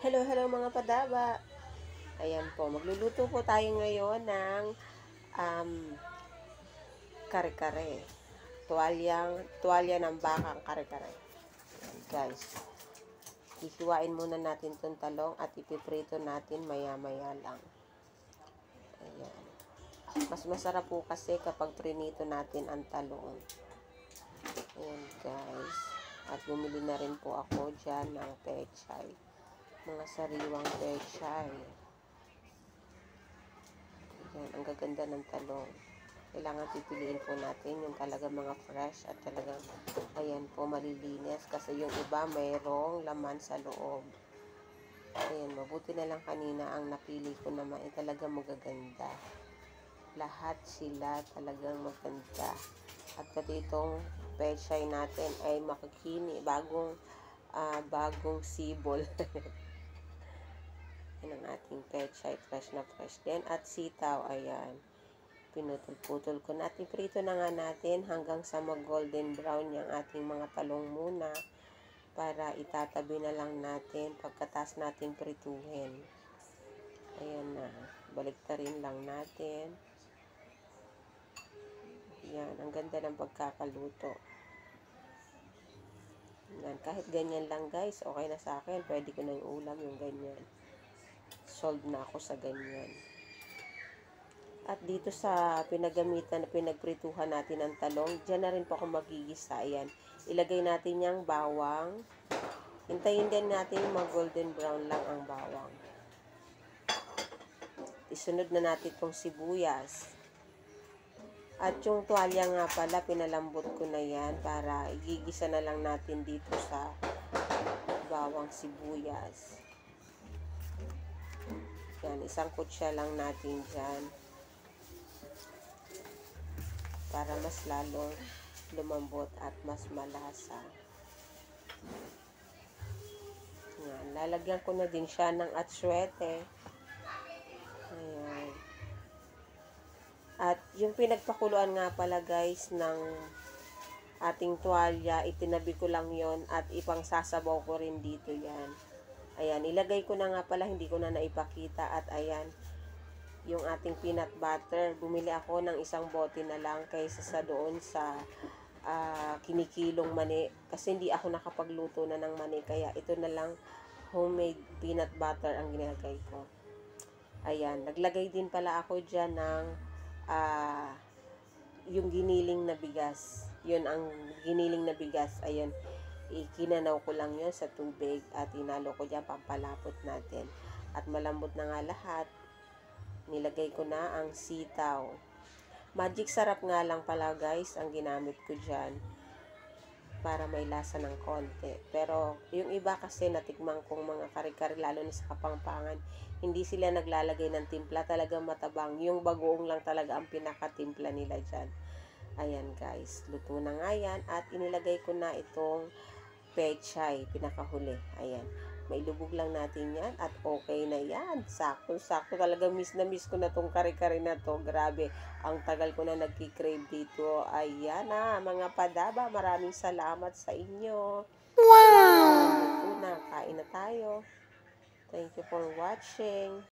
Hello, hello mga padaba. Ayan po, magluluto po tayo ngayon ng um, kare-kare. Tuwalya ng bakang kare-kare. Ayan, guys. Hihiwain muna natin itong talong at ipiprito natin maya-maya lang. Ayan. Mas masarap po kasi kapag prinito natin ang talong. Ayan, guys. At bumili na rin po ako dyan ng pechay. Mga sariwang pechay. Ayan, ang gaganda ng talong. Kailangan pipiliin po natin yung talaga mga fresh at talagang, ayan po, malilinis. Kasi yung iba mayroong laman sa loob. Ayan, mabuti na lang kanina ang napili ko naman ay talagang magaganda. Lahat sila talagang maganda. At pati itong pechay natin ay makikini, bagong sibol. Yan ang ating pechay, fresh na fresh din. At sitaw, ayan. Pinutol-putol ko natin. Prito na nga natin hanggang sa mag-golden brown yung ating mga talong muna. Para itatabi na lang natin pagkatas natin prituhin. Ayan na. Baliktarin lang natin. Ayan. Ang ganda ng pagkakaluto. Ayan. Kahit ganyan lang guys, okay na sa akin. Pwede ko na yung ulam yung ganyan. Sold na ako sa ganyan. At dito sa pinagamitan na pinagprituhan natin ng talong, dyan na rin po ako magigisa. Ayan. Ilagay natin yung bawang. Hintayin din natin mag golden brown lang ang bawang. Isunod na natin itong sibuyas. At yung tuwalya nga pala, pinalambot ko na yan para igigisa na lang natin dito sa bawang sibuyas. Yan, isang kutsa lang natin dyan. Para mas lalong lumambot at mas malasa. Yan, lalagyan ko na din siya ng atsuete. Ayan. At yung pinagpakuluan nga pala guys ng ating tuwalya, itinabi ko lang yon at ipang sasabaw ko rin dito yan. Ayan, ilagay ko na nga pala, hindi ko na naipakita at ayan, yung ating peanut butter. Bumili ako ng isang bote na lang kaysa sa doon sa kinikilong mani. Kasi hindi ako nakapagluto na ng mani. Kaya ito na lang homemade peanut butter ang ginagay ko. Ayan. Naglagay din pala ako dyan ng yung giniling na bigas. Yun ang giniling na bigas. Ayan. Ikinanaw ko lang yun sa tubig at inalo ko dyan pampalapot natin. At malambot na nga lahat. Nilagay ko na ang sitaw. Magic sarap nga lang pala guys ang ginamit ko dyan. Para may lasa ng konti. Pero yung iba kasi natikman kong mga kare-kare lalo na sa Kapampangan, hindi sila naglalagay ng timpla. Talagang matabang. Yung bagoong lang talaga ang pinakatimpla nila dyan. Ayan guys. Luto na nga yan. At inilagay ko na itong pechay. Pinakahuli. Ayan. Mailubog lang natin yan at okay na yan. Sakto-sakto talaga, miss na miss ko na tong kare-kare na to. Grabe, ang tagal ko na nagki-crave dito. Ayan na, mga padaba, maraming salamat sa inyo. Wow! Ito na, kain na tayo. Thank you for watching.